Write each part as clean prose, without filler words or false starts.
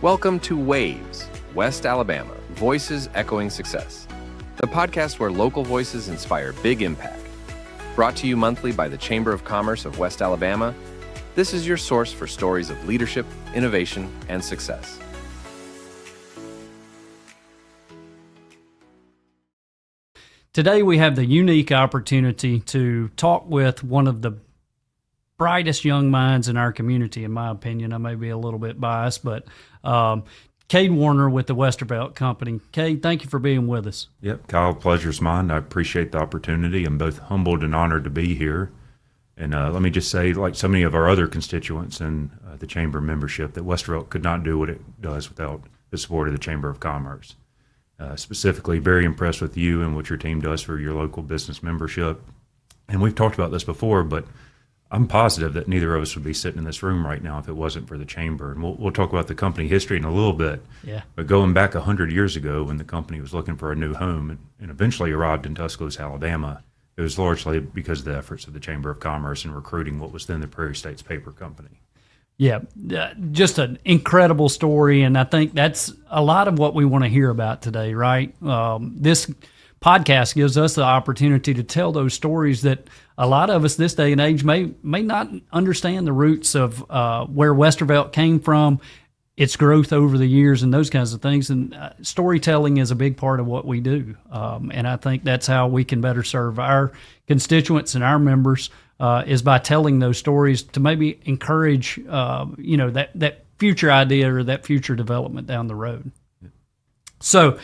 Welcome to Waves, West Alabama, Voices Echoing Success, the podcast where local voices inspire big impact. Brought to you monthly by the Chamber of Commerce of West Alabama, this is your source for stories of leadership, innovation, and success. Today we have the unique opportunity to talk with one of the brightest young minds in our community, in my opinion. I may be a little bit biased, but Cade Warner with the Westervelt company. Cade, thank you for being with us. Yep, Kyle, pleasure's mine. I appreciate the opportunity. I'm both humbled and honored to be here. And let me just say, like so many of our other constituents in the Chamber membership, that Westervelt could not do what it does without the support of the Chamber of Commerce. Specifically, very impressed with you and what your team does for your local business membership. And we've talked about this before, but I'm positive that neither of us would be sitting in this room right now if it wasn't for the Chamber. And we'll talk about the company history in a little bit. Yeah. But going back 100 years ago when the company was looking for a new home and eventually arrived in Tuscaloosa, Alabama, it was largely because of the efforts of the Chamber of Commerce in recruiting what was then the Prairie States Paper Company. Yeah, just an incredible story, and I think that's a lot of what we want to hear about today, right? This podcast gives us the opportunity to tell those stories that a lot of us this day and age may not understand the roots of where Westervelt came from, its growth over the years, and those kinds of things. And storytelling is a big part of what we do, and I think that's how we can better serve our constituents and our members. Is by telling those stories to maybe encourage, that future idea or that future development down the road. So,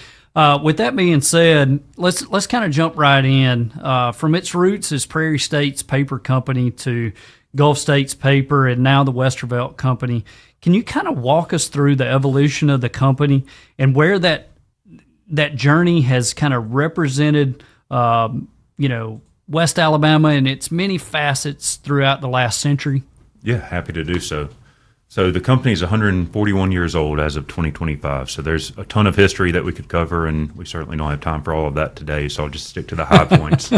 with that being said, let's kind of jump right in. From its roots as Prairie States Paper Company to Gulf States Paper and now the Westervelt Company, can you kind of walk us through the evolution of the company and where that journey has kind of represented, West Alabama and its many facets throughout the last century? Yeah, happy to do so. So the company is 141 years old as of 2025. So there's a ton of history that we could cover, and we certainly don't have time for all of that today. So I'll just stick to the high points.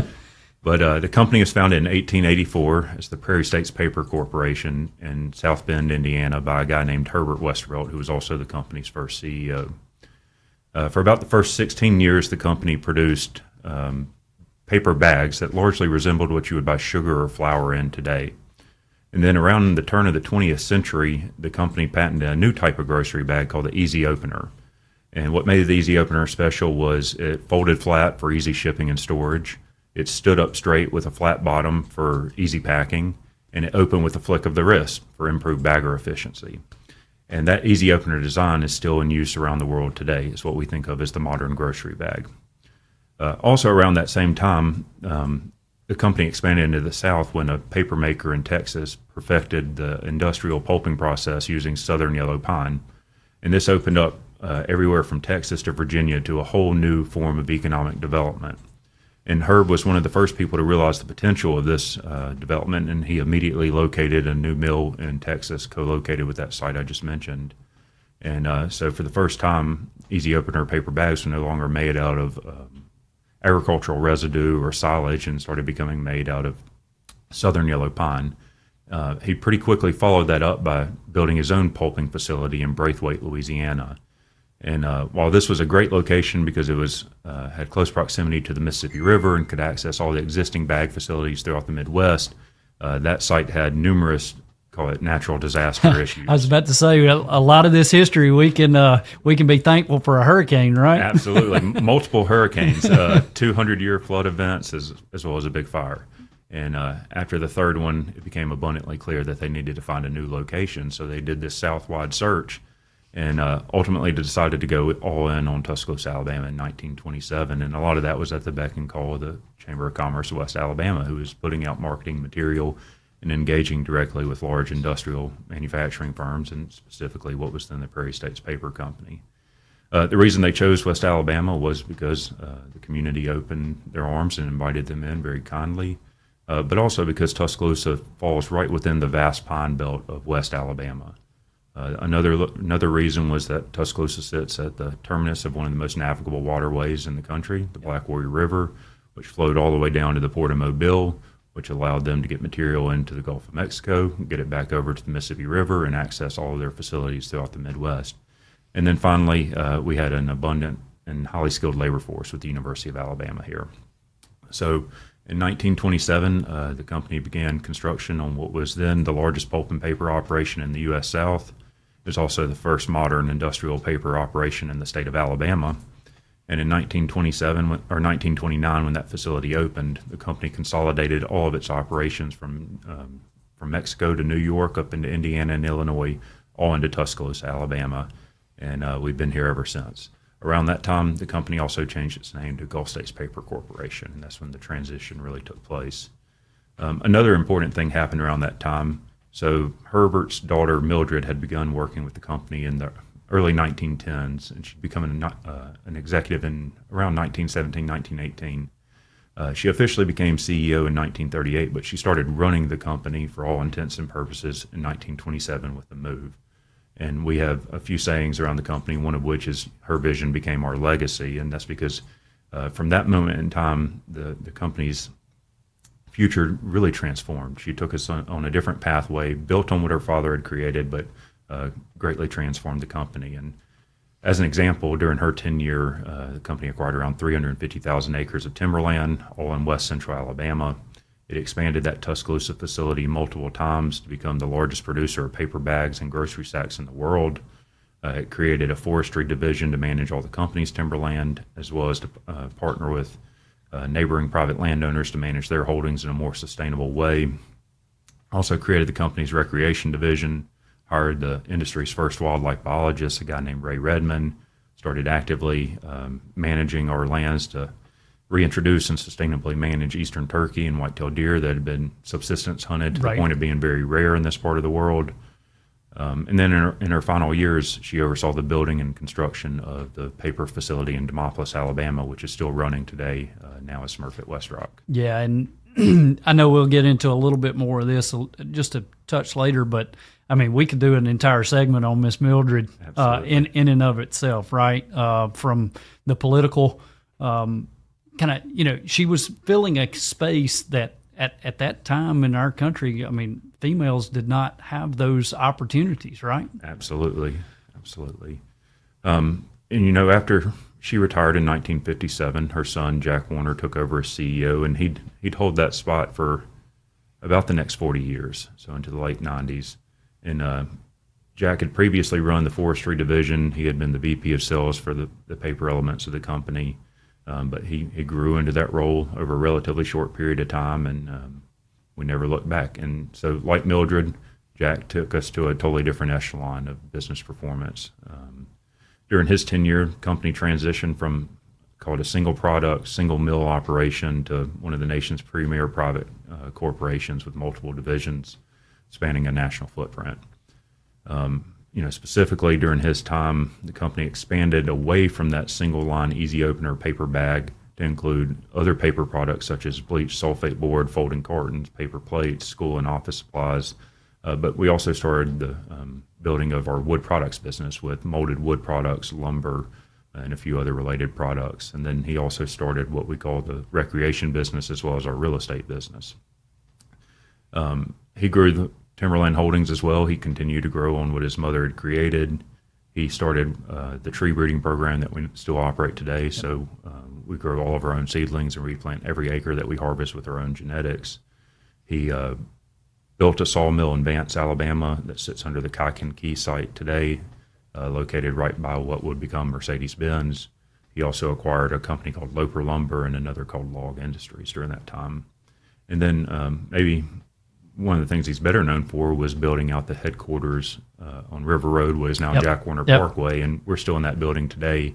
But the company was founded in 1884 as the Prairie States Paper Corporation in South Bend, Indiana, by a guy named Herbert Westervelt, who was also the company's first CEO. For about the first 16 years, the company produced paper bags that largely resembled what you would buy sugar or flour in today. And then around the turn of the 20th century, the company patented a new type of grocery bag called the Easy Opener. And what made the Easy Opener special was it folded flat for easy shipping and storage. It stood up straight with a flat bottom for easy packing, and it opened with a flick of the wrist for improved bagger efficiency. And that Easy Opener design is still in use around the world today. It's what we think of as the modern grocery bag. Also around that same time, the company expanded into the South when a paper maker in Texas perfected the industrial pulping process using southern yellow pine. And this opened up everywhere from Texas to Virginia to a whole new form of economic development. And Herb was one of the first people to realize the potential of this development, and he immediately located a new mill in Texas co-located with that site I just mentioned. And so for the first time, Easy Opener paper bags were no longer made out of agricultural residue or silage and started becoming made out of southern yellow pine. He pretty quickly followed that up by building his own pulping facility in Braithwaite, Louisiana. And while this was a great location because it was had close proximity to the Mississippi River and could access all the existing bag facilities throughout the Midwest, that site had numerous, call it natural disaster issues. I was about to say, a lot of this history we can be thankful for a hurricane, right? Absolutely, multiple hurricanes, 200-year flood events, as well as a big fire. And after the third one, it became abundantly clear that they needed to find a new location. So they did this south-wide search, and ultimately decided to go all in on Tuscaloosa, Alabama, in 1927. And a lot of that was at the beck and call of the Chamber of Commerce of West Alabama, who was putting out marketing material and engaging directly with large industrial manufacturing firms, and specifically what was then the Prairie States Paper Company. The reason they chose West Alabama was because the community opened their arms and invited them in very kindly, but also because Tuscaloosa falls right within the vast pine belt of West Alabama. Another reason was that Tuscaloosa sits at the terminus of one of the most navigable waterways in the country, the Black Warrior River, which flowed all the way down to the Port of Mobile, which allowed them to get material into the Gulf of Mexico, get it back over to the Mississippi River, and access all of their facilities throughout the Midwest. And then finally, we had an abundant and highly skilled labor force with the University of Alabama here. So in 1927, the company began construction on what was then the largest pulp and paper operation in the U.S. South. It was also the first modern industrial paper operation in the state of Alabama. And in 1929, when that facility opened, the company consolidated all of its operations from Mexico to New York up into Indiana and Illinois, all into Tuscaloosa, Alabama. And we've been here ever since. Around that time, the company also changed its name to Gulf States Paper Corporation, and that's when the transition really took place. Another important thing happened around that time. So Herbert's daughter, Mildred, had begun working with the company in the early 1910s, and she'd become an executive in around 1917, 1918. She officially became CEO in 1938, but she started running the company for all intents and purposes in 1927 with the move. And we have a few sayings around the company, one of which is her vision became our legacy. And that's because from that moment in time, the company's future really transformed. She took us on a different pathway, built on what her father had created, but greatly transformed the company. And as an example, during her tenure, the company acquired around 350,000 acres of timberland, all in west central Alabama. It expanded that Tuscaloosa facility multiple times to become the largest producer of paper bags and grocery sacks in the world. It created a forestry division to manage all the company's timberland, as well as to partner with neighboring private landowners to manage their holdings in a more sustainable way. Also created the company's recreation division, hired the industry's first wildlife biologist, a guy named Ray Redmond, started actively managing our lands to reintroduce and sustainably manage eastern turkey and white-tailed deer that had been subsistence hunted to the point of being very rare in this part of the world. And then in her final years, she oversaw the building and construction of the paper facility in Demopolis, Alabama, which is still running today, now as Smurfit Westrock. Yeah, and I know we'll get into a little bit more of this just a touch later, but I mean, we could do an entire segment on Miss Mildred in and of itself, right? From the political kind of, she was filling a space that at that time in our country, I mean, females did not have those opportunities, right? Absolutely. And, after she retired in 1957, her son, Jack Warner, took over as CEO, and he'd hold that spot for about the next 40 years, so into the late 90s. And Jack had previously run the forestry division. He had been the VP of sales for the paper elements of the company. But he grew into that role over a relatively short period of time, and we never looked back. And so, like Mildred, Jack took us to a totally different echelon of business performance. During his tenure, the company transitioned from called a single product, single mill operation to one of the nation's premier private corporations with multiple divisions spanning a national footprint. Specifically during his time, the company expanded away from that single line easy opener paper bag to include other paper products such as bleached sulfate board, folding cartons, paper plates, school and office supplies. But we also started the building of our wood products business with molded wood products, lumber, and a few other related products. And then he also started what we call the recreation business as well as our real estate business. He grew the timberland holdings as well. He continued to grow on what his mother had created. He started the tree breeding program that we still operate today. So we grow all of our own seedlings and replant every acre that we harvest with our own genetics. He built a sawmill in Vance, Alabama that sits under the Kyken Key site today, located right by what would become Mercedes-Benz. He also acquired a company called Loper Lumber and another called Log Industries during that time. And then maybe one of the things he's better known for was building out the headquarters on River Road, what is now Jack Warner Parkway, and we're still in that building today.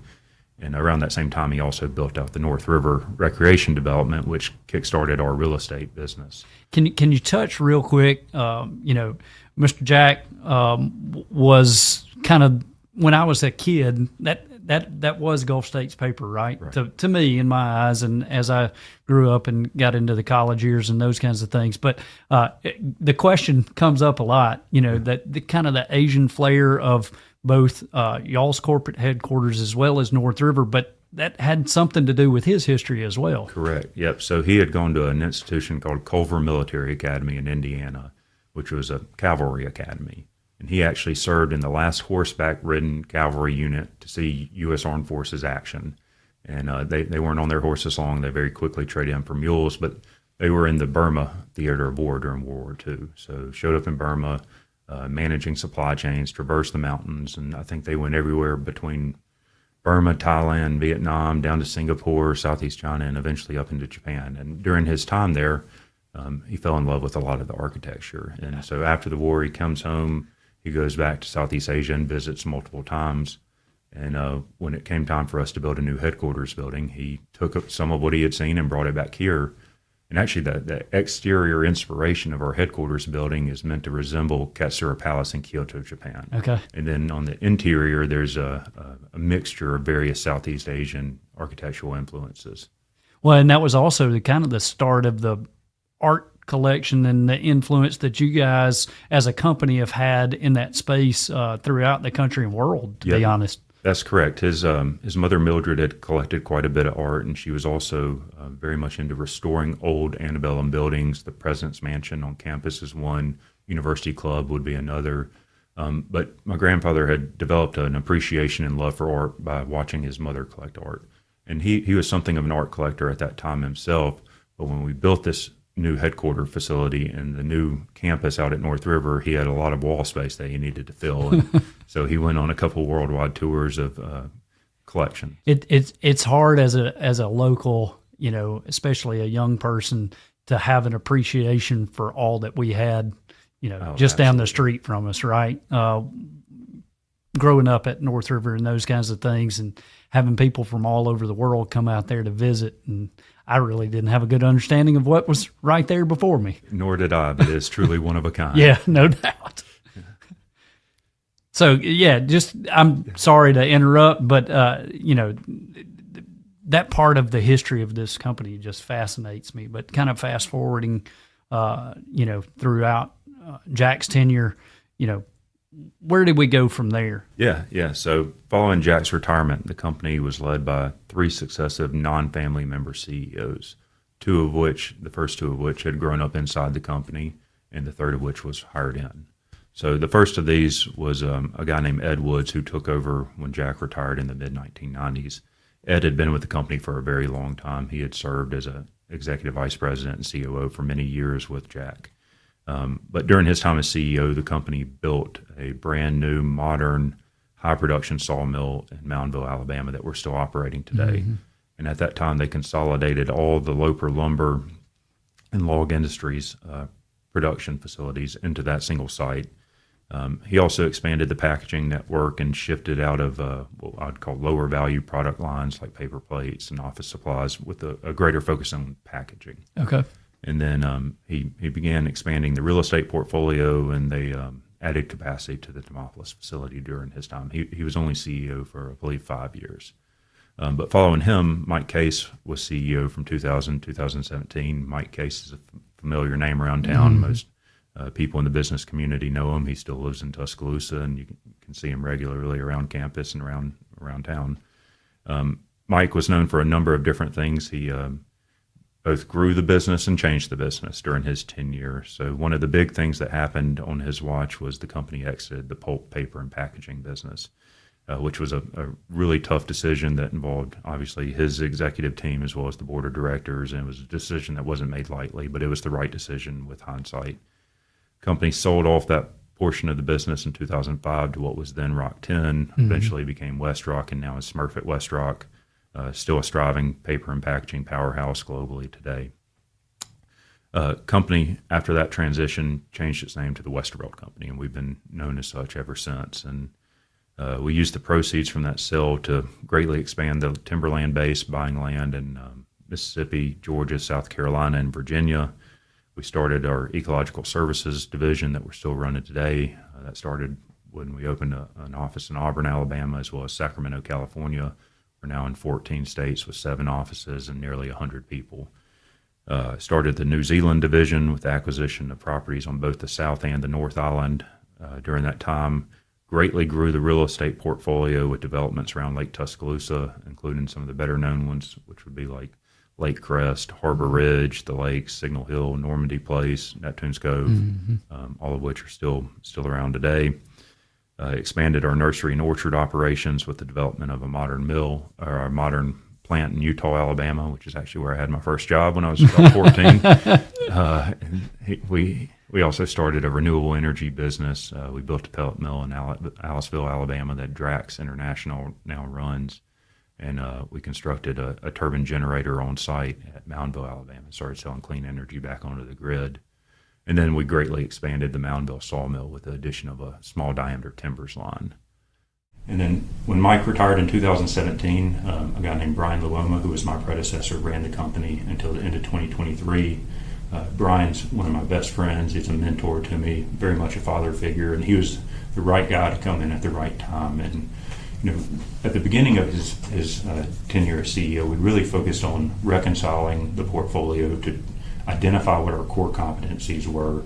And around that same time, he also built out the North River Recreation Development, which kickstarted our real estate business. Can you touch real quick? Mr. Jack was kind of, when I was a kid, that was Gulf States paper, right? To me, in my eyes, and as I grew up and got into the college years and those kinds of things. But the question comes up a lot, that the kind of the Asian flair of both y'all's corporate headquarters as well as North River, but that had something to do with his history as well. Correct. Yep. So he had gone to an institution called Culver Military Academy in Indiana, which was a cavalry academy. and he actually served in the last horseback-ridden cavalry unit to see U.S. Armed Forces action. And they weren't on their horses long. They very quickly traded in for mules, but they were in the Burma theater of war during World War II. So showed up in Burma, managing supply chains, traversed the mountains, and I think they went everywhere between Burma, Thailand, Vietnam, down to Singapore, Southeast China, and eventually up into Japan. And during his time there, he fell in love with a lot of the architecture. And so after the war, he comes home, he goes back to Southeast Asia and visits multiple times. And when it came time for us to build a new headquarters building, he took some of what he had seen and brought it back here. And actually, the exterior inspiration of our headquarters building is meant to resemble Katsura Palace in Kyoto, Japan. Okay. And then on the interior, there's a mixture of various Southeast Asian architectural influences. Well, and that was also the kind of the start of the art collection and the influence that you guys as a company have had in that space throughout the country and world, to be honest. That's correct. His mother Mildred had collected quite a bit of art, and she was also very much into restoring old antebellum buildings. The President's Mansion on campus is one. University Club would be another. But my grandfather had developed an appreciation and love for art by watching his mother collect art. And he was something of an art collector at that time himself. But when we built this new headquarter facility and the new campus out at North River, he had a lot of wall space that he needed to fill. And so he went on a couple worldwide tours of collection. It's hard as a local, especially a young person, to have an appreciation for all that we had, just down the street from us, right? Growing up at North River and those kinds of things, and having people from all over the world come out there to visit, and I really didn't have a good understanding of what was right there before me. Nor did I, but it's truly one of a kind. Yeah, no doubt. So, I'm sorry to interrupt, but, that part of the history of this company just fascinates me. But kind of fast forwarding, throughout Jack's tenure, where did we go from there? Yeah. So following Jack's retirement, the company was led by 3 successive non-family member CEOs, the first two of which had grown up inside the company, and the third of which was hired in. So the first of these was a guy named Ed Woods, who took over when Jack retired in the mid-1990s. Ed had been with the company for a very long time. He had served as an executive vice president and COO for many years with Jack. But during his time as CEO, the company built a brand new, modern, high-production sawmill in Moundville, Alabama that we're still operating today. Mm-hmm. And at that time, they consolidated all the Loper lumber and log industries production facilities into that single site. He also expanded the packaging network and shifted out of what I'd call lower value product lines like paper plates and office supplies with a greater focus on packaging. Okay. And then he began expanding the real estate portfolio, and they added capacity to the Demopolis facility during his time. He was only CEO for, I believe, 5 years. But following him, Mike Case was CEO from 2000 to 2017. Mike Case is a familiar name around town. Mm-hmm. Most people in the business community know him. He still lives in Tuscaloosa, and you can see him regularly around campus and around town. Mike was known for a number of different things. He both grew the business and changed the business during his tenure. So one of the big things that happened on his watch was the company exited the pulp, paper, and packaging business, which was a really tough decision that involved, obviously, his executive team as well as the board of directors, and it was a decision that wasn't made lightly, but it was the right decision with hindsight. Company sold off that portion of the business in 2005 to what was then Rock 10, mm-hmm. eventually became WestRock, and now is Smurfit WestRock. Still a striving paper and packaging powerhouse globally today. Company, after that transition, changed its name to the Westervelt Company, and we've been known as such ever since. And we used the proceeds from that sale to greatly expand the timberland base, buying land in Mississippi, Georgia, South Carolina, and Virginia. We started our ecological services division that we're still running today. That started when we opened an office in Auburn, Alabama, as well as Sacramento, California. We're now in 14 states with 7 offices and nearly 100 people. Started the New Zealand division with the acquisition of properties on both the South and the North Island. During that time, greatly grew the real estate portfolio with developments around Lake Tuscaloosa, including some of the better known ones, which would be like Lake Crest, Harbor Ridge, the lakes, Signal Hill, Normandy Place, Neptune's Cove, all of which are still around today. Expanded our nursery and orchard operations with the development of a modern mill, or a modern plant in Eutaw, Alabama, which is actually where I had my first job when I was about 14. We also started a renewable energy business. We built a pellet mill in Aliceville, Alabama, that Drax International now runs. And we constructed a turbine generator on site at Moundville, Alabama, and started selling clean energy back onto the grid. And then we greatly expanded the Moundville sawmill with the addition of a small diameter timbers line. And then when Mike retired in 2017, a guy named Brian Luoma, who was my predecessor, ran the company until the end of 2023. Brian's one of my best friends. He's a mentor to me, very much a father figure, and he was the right guy to come in at the right time. And at the beginning of his tenure as CEO, we really focused on reconciling the portfolio to identify what our core competencies were,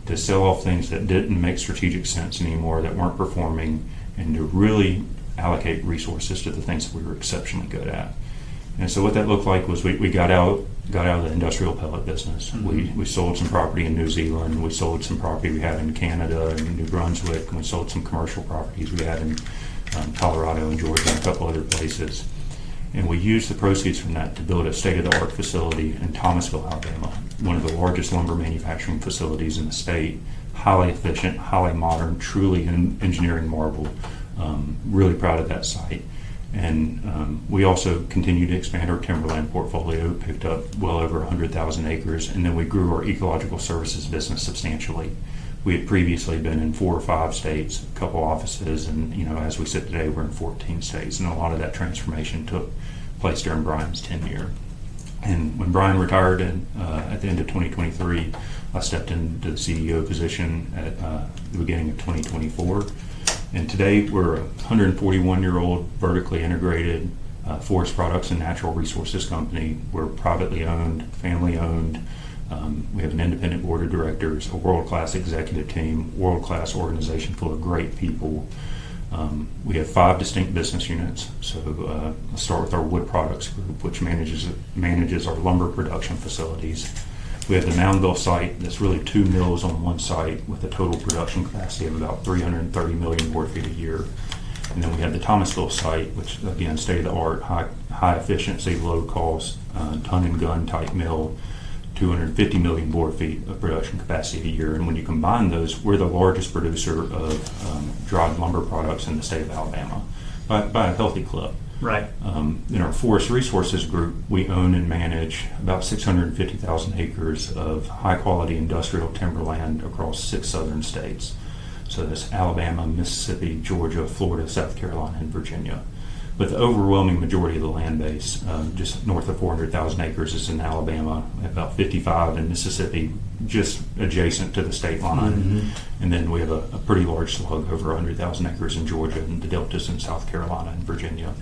to sell off things that didn't make strategic sense anymore, that weren't performing, and to really allocate resources to the things that we were exceptionally good at. And so what that looked like was we got out of the industrial pellet business. We sold some property in New Zealand. We sold some property we had in Canada and New Brunswick. And we sold some commercial properties we had in Colorado and Georgia and a couple other places. And we used the proceeds from that to build a state-of-the-art facility in Thomasville, Alabama, one of the largest lumber manufacturing facilities in the state, highly efficient, highly modern, truly an engineering marvel. Really proud of that site. And we also continued to expand our timberland portfolio, picked up well over 100,000 acres, and then we grew our ecological services business substantially. We had previously been in 4 or 5 states, a couple offices, and as we sit today, we're in 14 states, and a lot of that transformation took place during Brian's tenure. And when Brian retired at the end of 2023, I stepped into the CEO position at the beginning of 2024. And today we're a 141-year-old vertically integrated forest products and natural resources company. We're privately owned, family owned. We have an independent board of directors, a world-class executive team, world-class organization full of great people. We have 5 distinct business units. So let's start with our wood products group, which manages our lumber production facilities. We have the Moundville site that's really 2 mills on one site with a total production capacity of about 330 million board feet a year. And then we have the Thomasville site, which again, state-of-the-art, high efficiency, low cost, ton and gun type mill, 250 million board feet of production capacity a year. And when you combine those, we're the largest producer of dried lumber products in the state of Alabama by a healthy clip. Right. In our forest resources group, we own and manage about 650,000 acres of high-quality industrial timberland across 6 southern states. So that's Alabama, Mississippi, Georgia, Florida, South Carolina, and Virginia. But the overwhelming majority of the land base, just north of 400,000 acres, is in Alabama, about 55 in Mississippi, just adjacent to the state line. And then we have a pretty large slug, over 100,000 acres in Georgia, and the deltas in South Carolina and Virginia.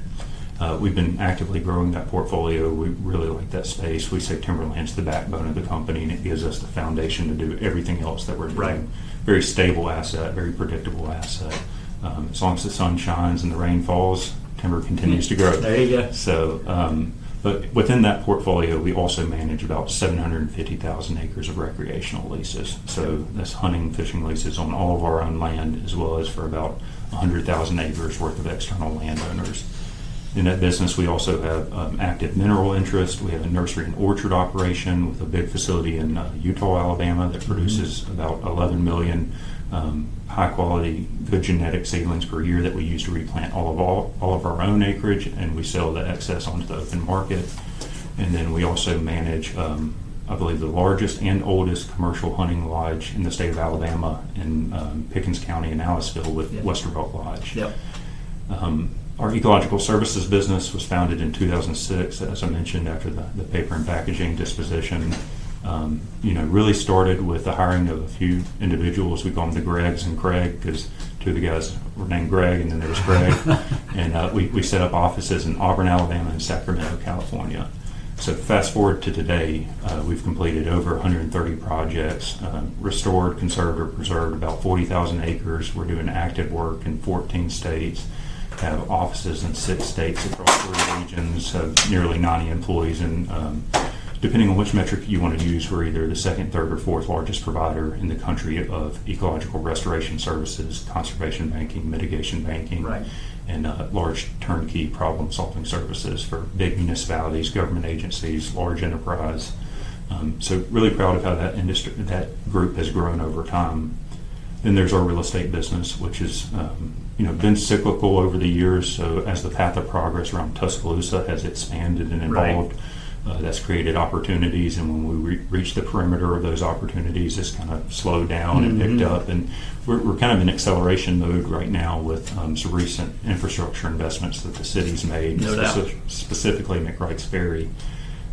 We've been actively growing that portfolio. We really like that space. We say timberland's the backbone of the company, and it gives us the foundation to do everything else that we're doing. Right. Very stable asset, very predictable asset. As long as the sun shines and the rain falls, timber continues to grow. There you go. So, but within that portfolio, we also manage about 750,000 acres of recreational leases. So that's hunting, fishing leases on all of our own land, as well as for about 100,000 acres worth of external landowners. In that business, we also have active mineral interest. We have a nursery and orchard operation with a big facility in Eutaw, Alabama that produces about 11 million high-quality, good genetic seedlings per year that we use to replant all of our own acreage, and we sell the excess onto the open market. And then we also manage, I believe, the largest and oldest commercial hunting lodge in the state of Alabama in Pickens County in Aliceville with Westervelt Lodge. Yep. Our ecological services business was founded in 2006, as I mentioned, after the paper and packaging disposition. Really started with the hiring of a few individuals. We call them the Gregs and Craig, because 2 of the guys were named Greg, and then there was Craig. And we set up offices in Auburn, Alabama, and Sacramento, California. So fast forward to today, we've completed over 130 projects, restored, conserved, or preserved about 40,000 acres. We're doing active work in 14 states. have offices in 6 states across 3 regions, have nearly 90 employees, and depending on which metric you want to use, we're either the second, third, or fourth largest provider in the country of ecological restoration services, conservation banking, mitigation banking, Right. and large turnkey problem-solving services for big municipalities, government agencies, large enterprise. So really proud of how that group has grown over time. Then there's our real estate business, which has been cyclical over the years. So as the path of progress around Tuscaloosa has expanded and evolved, that's created opportunities. And when we reach the perimeter of those opportunities, it's kind of slowed down and picked up. And we're kind of in acceleration mode right now with some recent infrastructure investments that the city's made, specifically McWright's Ferry.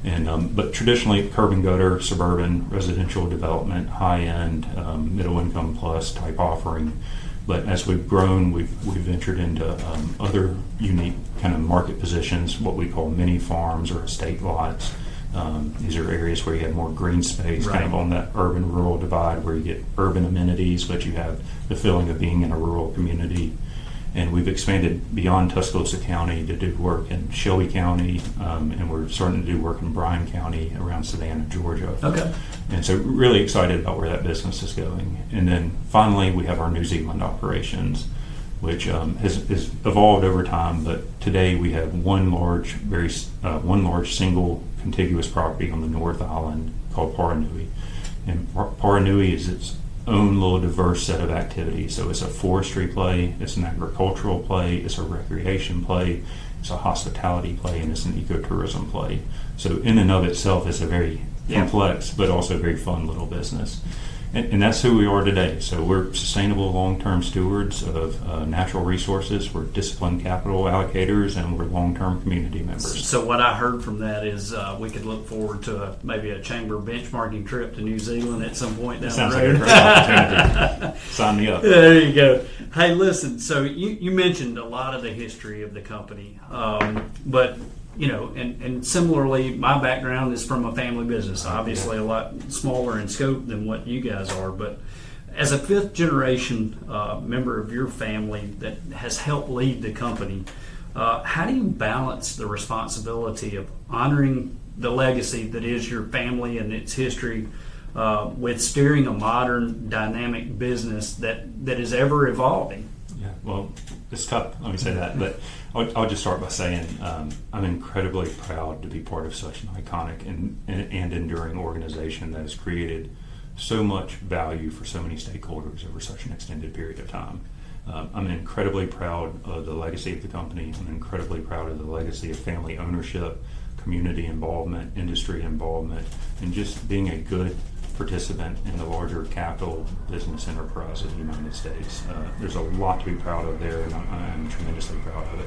And but traditionally, curb and gutter, suburban, residential development, high-end, middle-income plus type offering. But as we've grown, we've ventured into other unique kind of market positions, what we call mini farms or estate lots. These are areas where you have more green space, kind of on that urban-rural divide, where you get urban amenities, but you have the feeling of being in a rural community. And we've expanded beyond Tuscaloosa County to do work in Shelby County, and we're starting to do work in Bryan County around Savannah, Georgia. Okay. And so really excited about where that business is going. And then finally, we have our New Zealand operations, which has evolved over time. But today we have one large single contiguous property on the North Island called Paranui. And Paranui is its own little diverse set of activities. So it's a forestry play, it's an agricultural play, it's a recreation play, it's a hospitality play, and it's an ecotourism play. So in and of itself, it's a very complex but also very fun little business. And that's who we are today. So we're sustainable long-term stewards of natural resources, we're disciplined capital allocators, and we're long-term community members. So what I heard from that is we could look forward to maybe a chamber benchmarking trip to New Zealand at some point down the road. Sounds like a great opportunity. Sign me up. There you go. Hey, listen, so you mentioned a lot of the history of the company, but and similarly, my background is from a family business, obviously a lot smaller in scope than what you guys are. But as a 5th generation member of your family that has helped lead the company, how do you balance the responsibility of honoring the legacy that is your family and its history with steering a modern, dynamic business that is ever evolving? Yeah, well, it's tough, let me say that, but I'll just start by saying I'm incredibly proud to be part of such an iconic and enduring organization that has created so much value for so many stakeholders over such an extended period of time. I'm incredibly proud of the legacy of the company. I'm incredibly proud of the legacy of family ownership, community involvement, industry involvement, and just being a good participant in the larger capital business enterprise of the United States. There's a lot to be proud of there, and I'm tremendously proud of it.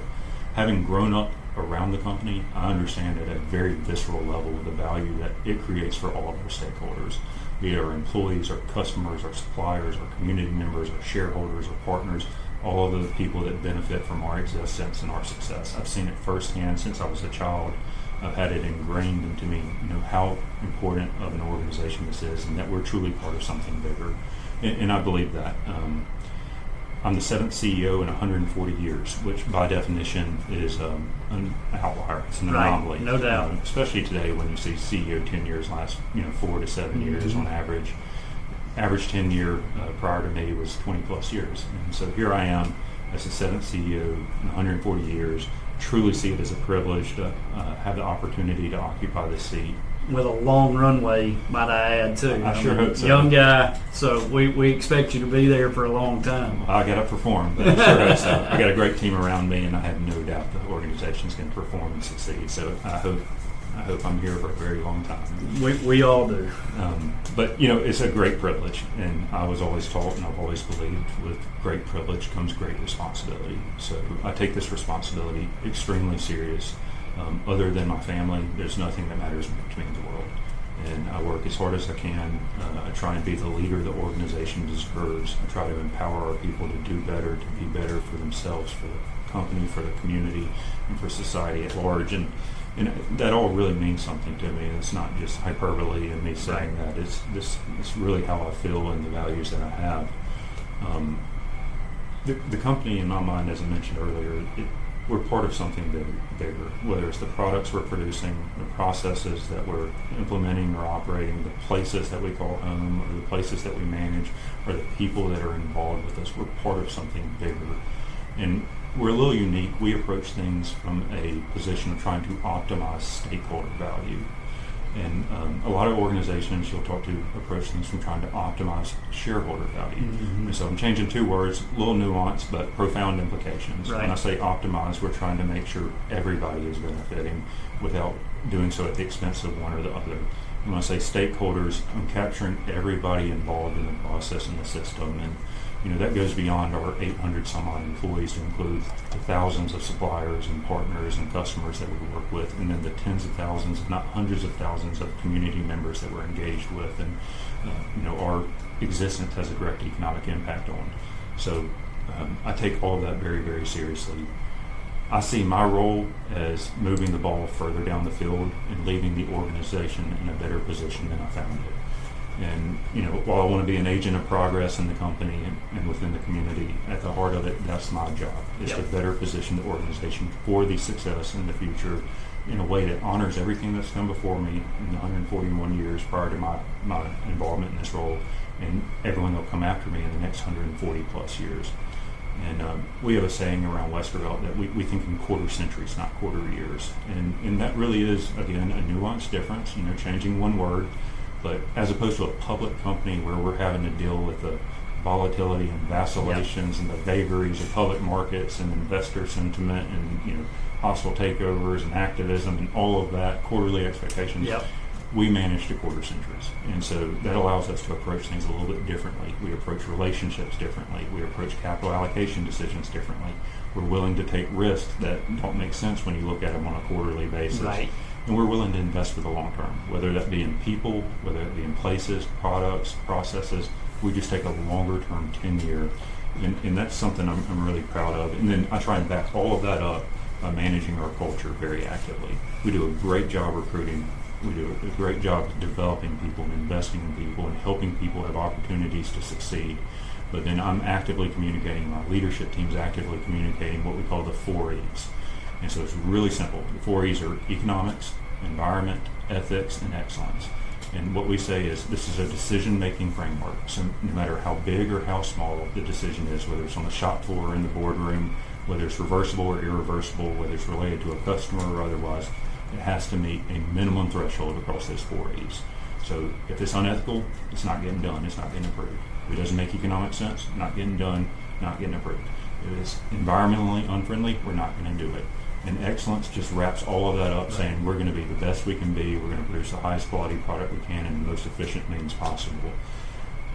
Having grown up around the company, I understand at a very visceral level the value that it creates for all of our stakeholders, be it our employees, our customers, our suppliers, our community members, our shareholders, our partners, all of the people that benefit from our existence and our success. I've seen it firsthand since I was a child. I've had it ingrained into me, how important of an organization this is, and that we're truly part of something bigger. And I believe that. I'm the 7th CEO in 140 years, which by definition is an outlier. It's an anomaly. No doubt. Especially today when you see CEO tenures last 4 to 7 years on average. Average tenure prior to me was 20 plus years. And so here I am as the 7th CEO in 140 years. Truly see it as a privilege to have the opportunity to occupy this seat. With a long runway, might I add, too. I sure hope so. Young guy, so we expect you to be there for a long time. I got to perform, but I sure hope so. I got a great team around me, and I have no doubt the organization's going to perform and succeed. So I hope I'm here for a very long time. We all do. But it's a great privilege, and I was always taught, and I've always believed, with great privilege comes great responsibility. So I take this responsibility extremely serious. Other than my family, there's nothing that matters to me in the world. And I work as hard as I can. I try and be the leader the organization deserves. I try to empower our people to do better, to be better for themselves, for the company, for the community, and for society at large. And that all really means something to me. It's not just hyperbole and me saying that. It's really how I feel and the values that I have. The company, in my mind, as I mentioned earlier, we're part of something bigger, whether it's the products we're producing, the processes that we're implementing or operating, the places that we call home, or the places that we manage, or the people that are involved with us. We're part of something bigger. And we're a little unique. We approach things from a position of trying to optimize stakeholder value. And a lot of organizations you'll talk to approach things from trying to optimize shareholder value. Mm-hmm. And so I'm changing two words, a little nuance, but profound implications. Right. When I say optimize, we're trying to make sure everybody is benefiting without doing so at the expense of one or the other. And when I say stakeholders, I'm capturing everybody involved in the process and the system. And that goes beyond our 800 some odd employees to include the thousands of suppliers and partners and customers that we work with, and then the tens of thousands, if not hundreds of thousands of community members that we're engaged with, and our existence has a direct economic impact on. So I take all of that very, very seriously. I see my role as moving the ball further down the field and leaving the organization in a better position than I found it. And while I want to be an agent of progress in the company and within the community, at the heart of it, that's my job, is to better position the organization for the success in the future in a way that honors everything that's come before me in the 141 years prior to my involvement in this role, and everyone that will come after me in the next 140 plus years. And we have a saying around Westervelt that we think in quarter centuries, not quarter years. And that really is, again, a nuanced difference, changing one word. But as opposed to a public company where we're having to deal with the volatility and vacillations and the vagaries of public markets and investor sentiment and hostile takeovers and activism and all of that, quarterly expectations, we manage to quarter centuries. And so that allows us to approach things a little bit differently. We approach relationships differently. We approach capital allocation decisions differently. We're willing to take risks that don't make sense when you look at them on a quarterly basis. Right. And we're willing to invest for the long term, whether that be in people, whether it be in places, products, processes. We just take a longer term tenure, and that's something I'm really proud of. And then I try and back all of that up by managing our culture very actively. We do a great job recruiting. We do a great job developing people and investing in people and helping people have opportunities to succeed. But then I'm actively communicating, my leadership team's actively communicating what we call the 4 E's. And so it's really simple. The 4 E's are economics, environment, ethics, and excellence. And what we say is this is a decision-making framework. So no matter how big or how small the decision is, whether it's on the shop floor or in the boardroom, whether it's reversible or irreversible, whether it's related to a customer or otherwise, it has to meet a minimum threshold across those 4 E's. So if it's unethical, it's not getting done, it's not getting approved. If it doesn't make economic sense, not getting done, not getting approved. If it's environmentally unfriendly, we're not going to do it. And excellence just wraps all of that up, saying we're going to be the best we can be, we're going to produce the highest quality product we can in the most efficient means possible.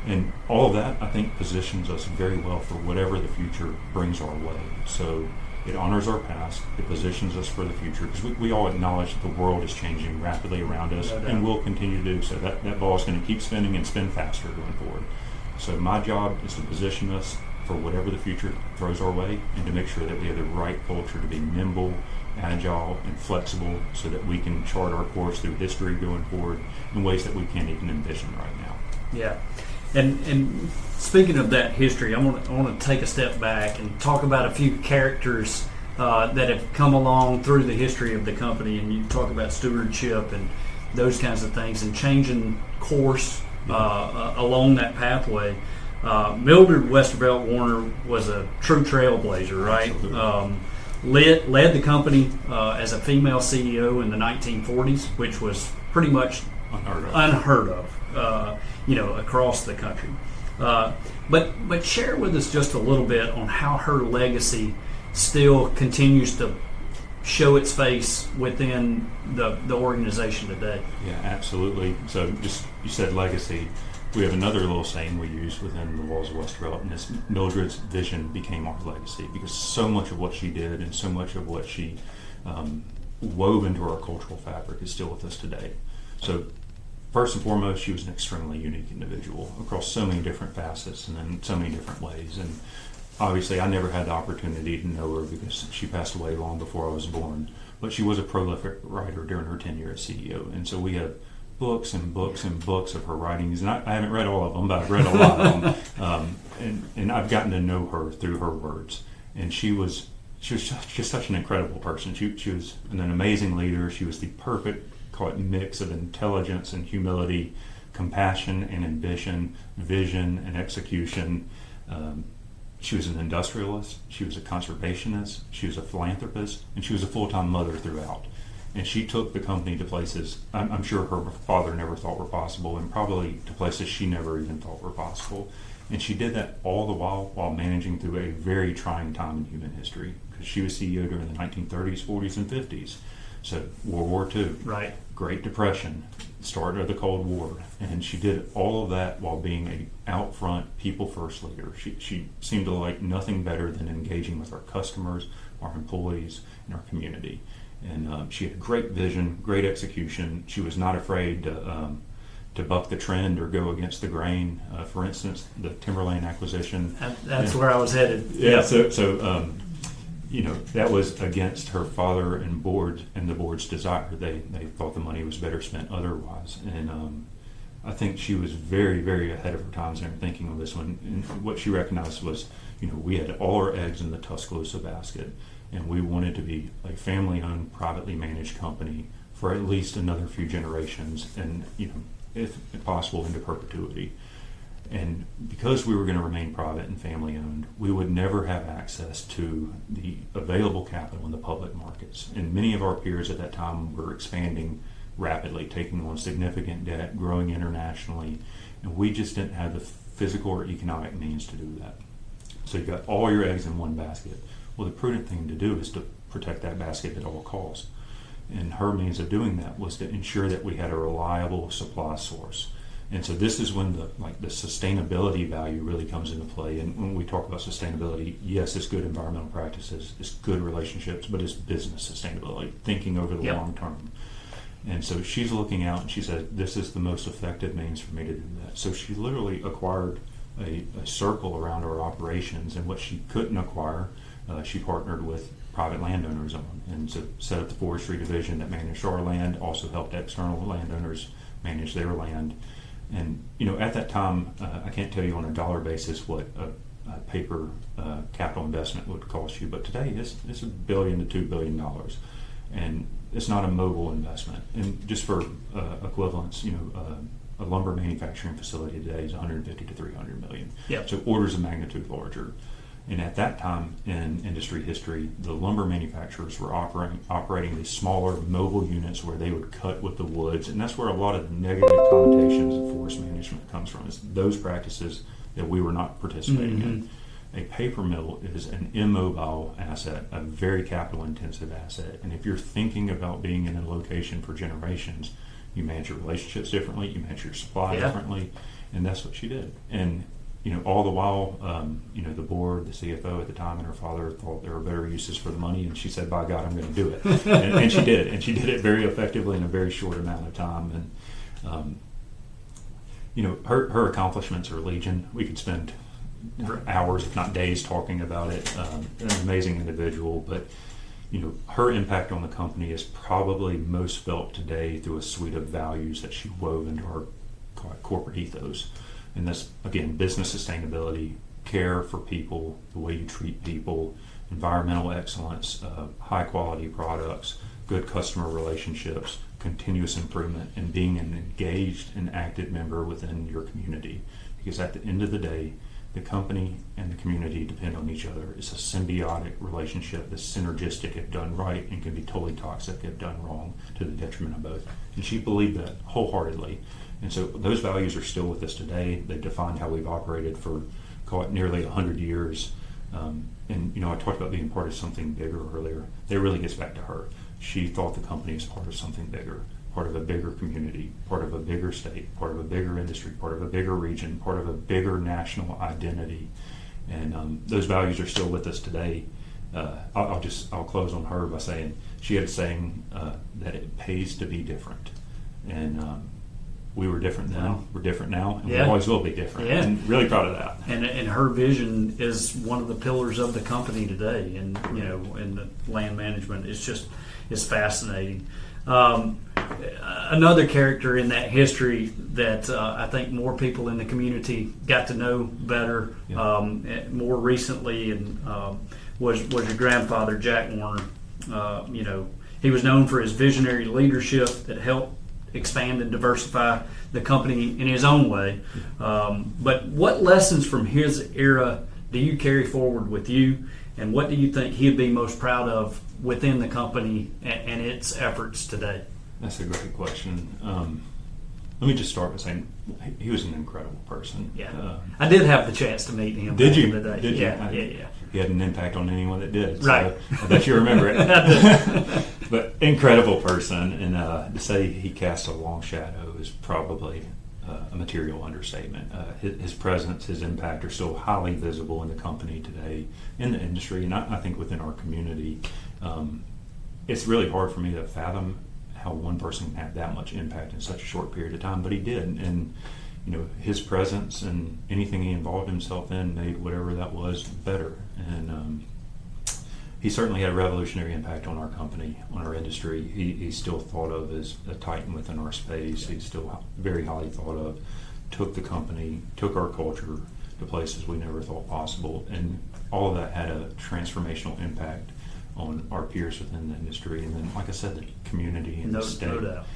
And all of that, I think, positions us very well for whatever the future brings our way. So it honors our past, it positions us for the future, because we all acknowledge that the world is changing rapidly around us, and will continue to do so. That ball is going to keep spinning and spin faster going forward. So my job is to position us for whatever the future throws our way, and to make sure that we have the right culture to be nimble, agile, and flexible, so that we can chart our course through history going forward in ways that we can't even envision right now. Yeah. And speaking of that history, I want to take a step back and talk about a few characters that have come along through the history of the company. And you talk about stewardship and those kinds of things, and changing course along that pathway. Mildred Westervelt Warner was a true trailblazer, right? Led the company as a female CEO in the 1940s, which was pretty much unheard of, across the country. But share with us just a little bit on how her legacy still continues to show its face within the organization today. Yeah, absolutely. So just, you said legacy. We have another little saying we use within the walls of Westervelt, and it's Mildred's vision became our legacy, because so much of what she did and so much of what she wove into our cultural fabric is still with us today. So first and foremost, she was an extremely unique individual across so many different facets and in so many different ways. And obviously I never had the opportunity to know her because she passed away long before I was born, but she was a prolific writer during her tenure as CEO. And so we have books and books and books of her writings, and I haven't read all of them, but I've read a lot of them. and I've gotten to know her through her words, and she was just such an incredible person. She was an amazing leader. She was the perfect, call it, mix of intelligence and humility, compassion and ambition, vision and execution. She was an industrialist, she was a conservationist, she was a philanthropist, and she was a full-time mother throughout. And she took the company to places I'm sure her father never thought were possible, and probably to places she never even thought were possible. And she did that all the while managing through a very trying time in human history, because she was CEO during the 1930s, 40s, and 50s. So World War II, Right. Great Depression, start of the Cold War, and she did all of that while being a out front, people first leader. She seemed to like nothing better than engaging with our customers, our employees, and our community. And she had great vision, great execution. She was not afraid to buck the trend or go against the grain. For instance, the Timberland acquisition. That's where I was headed. Yeah. So that was against her father and the board's desire. They thought the money was better spent otherwise. And I think she was very, very ahead of her times in her thinking on this one. And what she recognized was, we had all our eggs in the Tuscaloosa basket, and we wanted to be a family-owned, privately managed company for at least another few generations, and if possible, into perpetuity. And because we were going to remain private and family-owned, we would never have access to the available capital in the public markets. And many of our peers at that time were expanding rapidly, taking on significant debt, growing internationally, and we just didn't have the physical or economic means to do that. So you got all your eggs in one basket. Well, the prudent thing to do is to protect that basket at all costs. And her means of doing that was to ensure that we had a reliable supply source. And so this is when the sustainability value really comes into play. And when we talk about sustainability, yes, it's good environmental practices, it's good relationships, but it's business sustainability, thinking over the long term. And so she's looking out and she said, this is the most effective means for me to do that. So she literally acquired a circle around our operations, and what she couldn't acquire, she partnered with private landowners on, and so set up the forestry division that managed our land, also helped external landowners manage their land. And at that time, I can't tell you on a dollar basis what a paper capital investment would cost you, but today it's $1 billion to $2 billion, and it's not a mobile investment. And just for equivalence, a lumber manufacturing facility today is 150 to 300 million. Yep. So orders of magnitude larger. And at that time in industry history, the lumber manufacturers were operating these smaller mobile units where they would cut with the woods, and that's where a lot of the negative connotations of forest management comes from, is those practices that we were not participating in. A paper mill is an immobile asset, a very capital intensive asset, and if you're thinking about being in a location for generations, you manage your relationships differently, you manage your supply differently, and that's what she did. And all the while, the board, the CFO at the time, and her father thought there were better uses for the money, and she said, by God, I'm going to do it. and she did. And she did it very effectively in a very short amount of time. And, her accomplishments are legion. We could spend hours, if not days, talking about it. An amazing individual, but, her impact on the company is probably most felt today through a suite of values that she wove into our corporate ethos. And that's, again, business sustainability, care for people, the way you treat people, environmental excellence, high quality products, good customer relationships, continuous improvement, and being an engaged and active member within your community. Because at the end of the day, the company and the community depend on each other. It's a symbiotic relationship that's synergistic if done right, and can be totally toxic if done wrong, to the detriment of both. And she believed that wholeheartedly. And so those values are still with us today. They've defined how we've operated for, call it, nearly 100 years. And I talked about being part of something bigger earlier. That really gets back to her. She thought the company was part of something bigger, part of a bigger community, part of a bigger state, part of a bigger industry, part of a bigger region, part of a bigger national identity. And those values are still with us today. I'll close on her by saying she had a saying that it pays to be different. And we were different then, we're different now, and we always will be different. Yeah. And really proud of that. And her vision is one of the pillars of the company today, and in the land management, it's fascinating. another character in that history that I think more people in the community got to know better more recently, and was your grandfather, Jack Warner. He was known for his visionary leadership that helped expand and diversify the company in his own way. But what lessons from his era do you carry forward with you, and what do you think he'd be most proud of within the company and its efforts today? That's a great question. Let me just start by saying he was an incredible person. Yeah, I did have the chance to meet him. Did you? In the day. Did you? Yeah. He had an impact on anyone that did. Right. So I bet you remember it. But incredible person, and to say he cast a long shadow is probably a material understatement. His presence, his impact are still highly visible in the company today, in the industry, and I think within our community. It's really hard for me to fathom how one person can have that much impact in such a short period of time, but he did. And his presence and anything he involved himself in made whatever that was better. And he certainly had a revolutionary impact on our company, on our industry. He's still thought of as a titan within our space. He's still very highly thought of. Took the company, took our culture to places we never thought possible, and all of that had a transformational impact on our peers within the industry, and then, like I said, the community and the state. No doubt.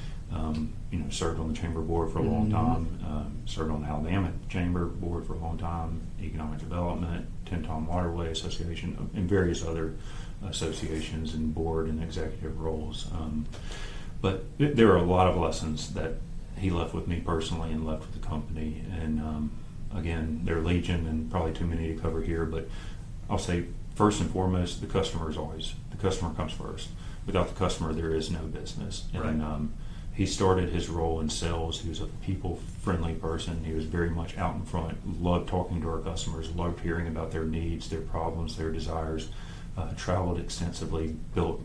Served on the chamber board for a long time. Served on the Alabama Chamber board for a long time. Economic Development, Tenton Waterway Association, and various other associations and board and executive roles. But there are a lot of lessons that he left with me personally and left with the company. And again, they're legion and probably too many to cover here. But I'll say, first and foremost, the customer comes first. Without the customer, there is no business. Right. And he started his role in sales. He was a people-friendly person. He was very much out in front, loved talking to our customers, loved hearing about their needs, their problems, their desires. Traveled extensively, built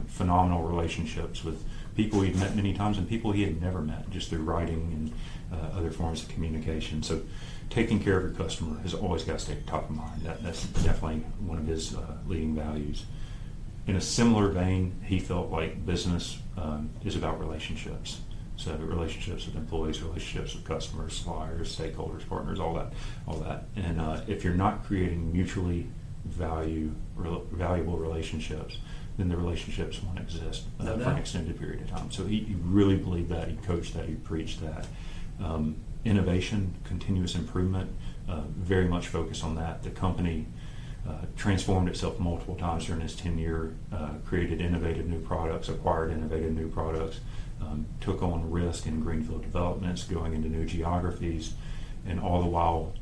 phenomenal relationships with people he'd met many times and people he had never met, just through writing and other forms of communication. So taking care of your customer has always got to stay top of mind. That's definitely one of his leading values. In a similar vein, he felt like business is about relationships. So relationships with employees, relationships with customers, suppliers, stakeholders, partners, all that. And if you're not creating mutually valuable relationships, then the relationships won't exist for an extended period of time. So he really believed that. He coached that. He preached that. Innovation, continuous improvement, very much focused on that. The company transformed itself multiple times during his tenure, created innovative new products, acquired innovative new products, took on risk in greenfield developments, going into new geographies, and all the while,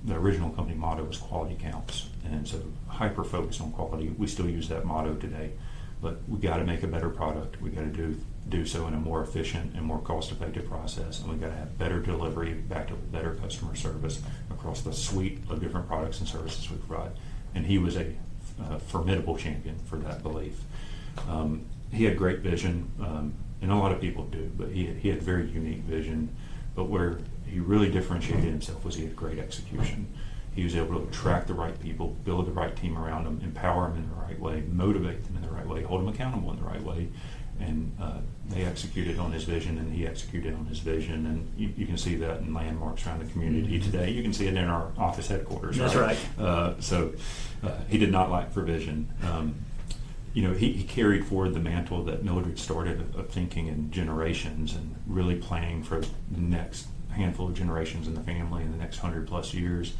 the original company motto was quality counts. And so hyper focus on quality. We still use that motto today, but we got to make a better product. We got to do so in a more efficient and more cost-effective process, and we got to have better delivery, backed up with better customer service across the suite of different products and services we provide. And he was a formidable champion for that belief. He had great vision, and a lot of people do, but he had very unique vision. But where he really differentiated himself was he had great execution. He was able to attract the right people, build the right team around them, empower them in the right way, motivate them in the right way, hold them accountable in the right way. And they executed on his vision, and he executed on his vision. And you can see that in landmarks around the community today. You can see it in our office headquarters. That's right. So he did not lack for vision. He carried forward the mantle that Mildred started of thinking in generations and really planning for the next handful of generations in the family in the next 100+ years.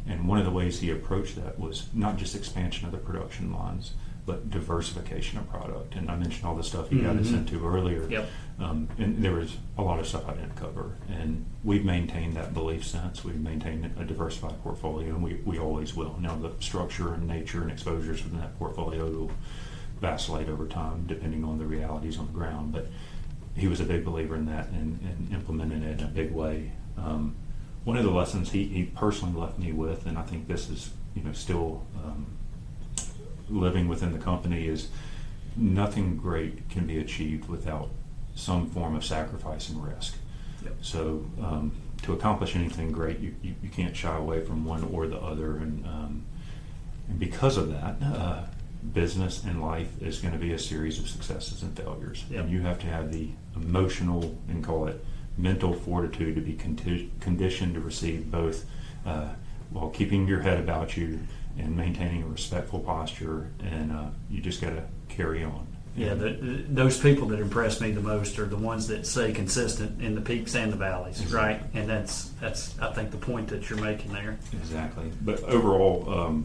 And one of the ways he approached that was not just expansion of the production lines, but diversification of product. And I mentioned all the stuff he got us into earlier. Yep. And there was a lot of stuff I didn't cover. And we've maintained that belief since. We've maintained a diversified portfolio, and we always will. Now, the structure and nature and exposures within that portfolio will vacillate over time depending on the realities on the ground. But he was a big believer in that and implemented it in a big way. One of the lessons he personally left me with, and I think this is still living within the company, is nothing great can be achieved without some form of sacrifice and risk. Yep. So to accomplish anything great, you can't shy away from one or the other, and because of that, business and life is going to be a series of successes and failures. Yep. And you have to have the emotional, and call it mental fortitude, to be conditioned to receive both, while keeping your head about you and maintaining a respectful posture. And you just got to carry on. Yeah, those people that impress me the most are the ones that stay consistent in the peaks and the valleys, Exactly. right? And that's I think the point that you're making there. Exactly. But overall,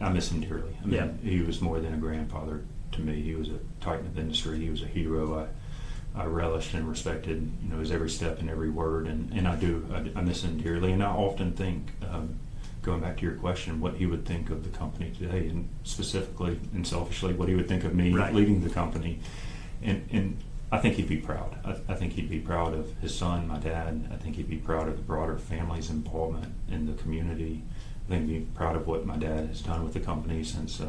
I miss him dearly. I mean, Yeah. he was more than a grandfather to me. He was a titan of industry. He was a hero. I relished and respected, his every step and every word, and I miss him dearly. And I often think, going back to your question, what he would think of the company today, and specifically and selfishly, what he would think of me Right. leading the company. And I think he'd be proud. I think he'd be proud of his son, my dad. I think he'd be proud of the broader family's involvement in the community. I think he'd be proud of what my dad has done with the company since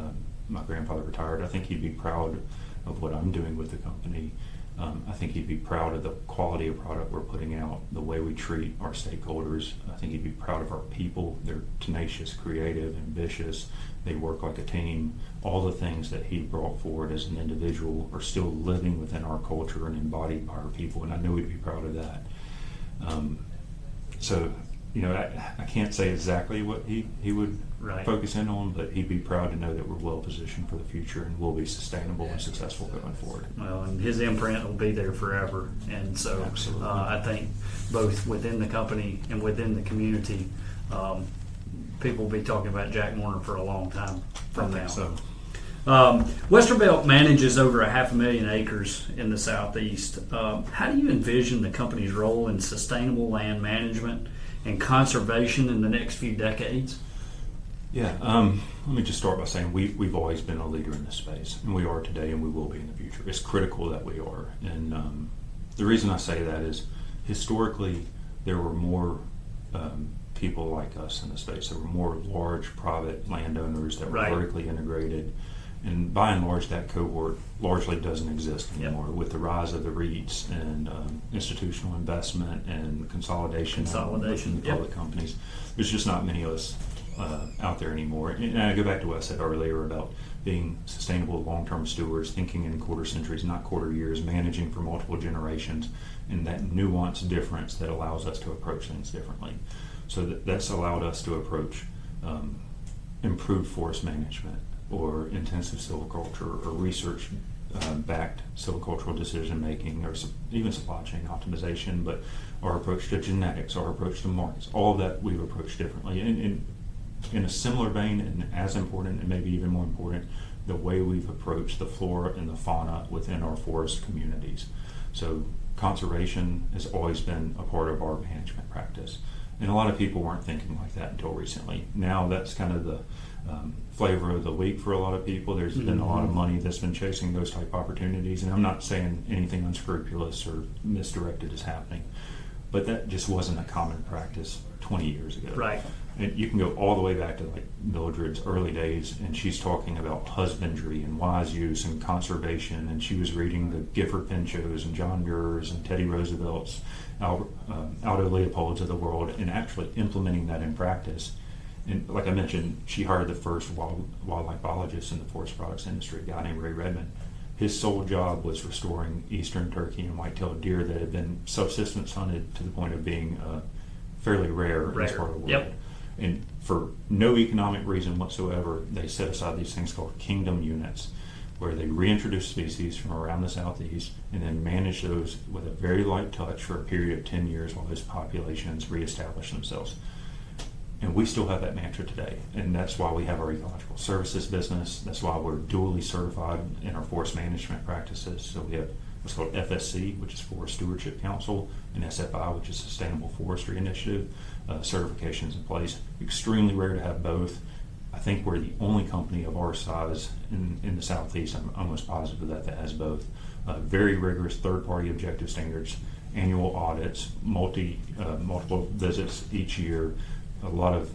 my grandfather retired. I think he'd be proud of what I'm doing with the company. I think he'd be proud of the quality of product we're putting out, the way we treat our stakeholders. I think he'd be proud of our people. They're tenacious, creative, ambitious. They work like a team. All the things that he brought forward as an individual are still living within our culture and embodied by our people, and I know he'd be proud of that. I can't say exactly what he would Right. focus in on, but he'd be proud to know that we're well positioned for the future and we'll be sustainable and successful going forward. Well, and his imprint will be there forever. And so Absolutely. I think both within the company and within the community, people will be talking about Jack Warner for a long time from now. So, Westervelt manages over 500,000 acres in the southeast. How do you envision the company's role in sustainable land management and conservation in the next few decades? yeah, let me just start by saying we've always been a leader in this space, and we are today, and we will be in the future. It's critical that we are, and the reason I say that is historically there were more people like us in the space. There were more large private landowners that were Right. vertically integrated, and by and large that cohort largely doesn't exist anymore. With the rise of the REITs and institutional investment and consolidation within the Yep. public companies, there's just not many of us out there anymore. And I go back to what I said earlier about being sustainable long-term stewards, thinking in quarter centuries, not quarter years, managing for multiple generations, and that nuanced difference that allows us to approach things differently. So that's allowed us to approach improved forest management or intensive silviculture or research backed silvicultural decision making, or even supply chain optimization. But our approach to genetics, our approach to markets, all of that we've approached differently. And in a similar vein, and as important, and maybe even more important, the way we've approached the flora and the fauna within our forest communities. So conservation has always been a part of our management practice. And a lot of people weren't thinking like that until recently. Now that's kind of the flavor of the week for a lot of people. There's been a lot of money that's been chasing those type opportunities. And I'm not saying anything unscrupulous or misdirected is happening, but that just wasn't a common practice 20 years ago. Right. And you can go all the way back to like Mildred's early days, and she's talking about husbandry and wise use and conservation, and she was reading the Gifford Pinchots and John Muir's and Teddy Roosevelt's, Aldo Leopold's of the world, and actually implementing that in practice. And like I mentioned, she hired the first wildlife biologist in the forest products industry, a guy named Ray Redmond. His sole job was restoring eastern turkey and white-tailed deer that had been subsistence hunted to the point of being fairly rare in this part of the world. Yep. And for no economic reason whatsoever, they set aside these things called kingdom units, where they reintroduce species from around the southeast and then manage those with a very light touch for a period of 10 years while those populations reestablish themselves. And we still have that mantra today, and that's why we have our ecological services business. That's why we're dually certified in our forest management practices. So we have what's called FSC, which is Forest Stewardship Council, and SFI, which is Sustainable Forestry Initiative, certifications in place. Extremely rare to have both. I think we're the only company of our size in the Southeast, I'm almost positive that has both. Very rigorous third-party objective standards, annual audits, multiple visits each year, a lot of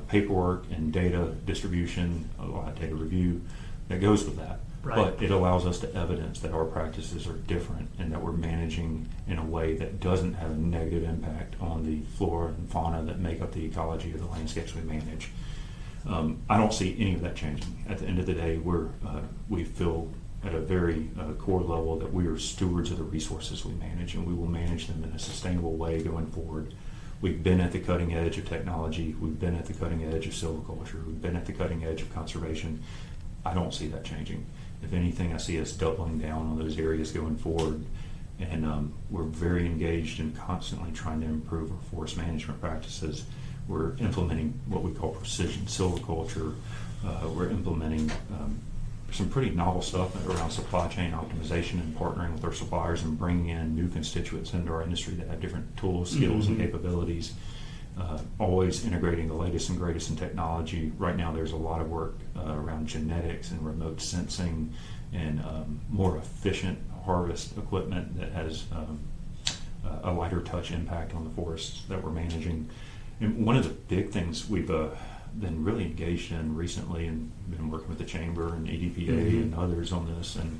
paperwork and data distribution, a lot of data review that goes with that. Right. But it allows us to evidence that our practices are different and that we're managing in a way that doesn't have a negative impact on the flora and fauna that make up the ecology of the landscapes we manage. I don't see any of that changing. At the end of the day, we feel at a very core level that we are stewards of the resources we manage, and we will manage them in a sustainable way going forward. We've been at the cutting edge of technology. We've been at the cutting edge of silviculture. We've been at the cutting edge of conservation. I don't see that changing. If anything, I see us doubling down on those areas going forward. And we're very engaged in constantly trying to improve our forest management practices. We're implementing what we call precision silviculture. We're implementing some pretty novel stuff around supply chain optimization and partnering with our suppliers and bringing in new constituents into our industry that have different tools, skills, and capabilities. Always integrating the latest and greatest in technology. Right now there's a lot of work around genetics and remote sensing and more efficient harvest equipment that has a lighter touch impact on the forests that we're managing. And one of the big things we've been really engaged in recently, and been working with the Chamber and EDPA and others on this, and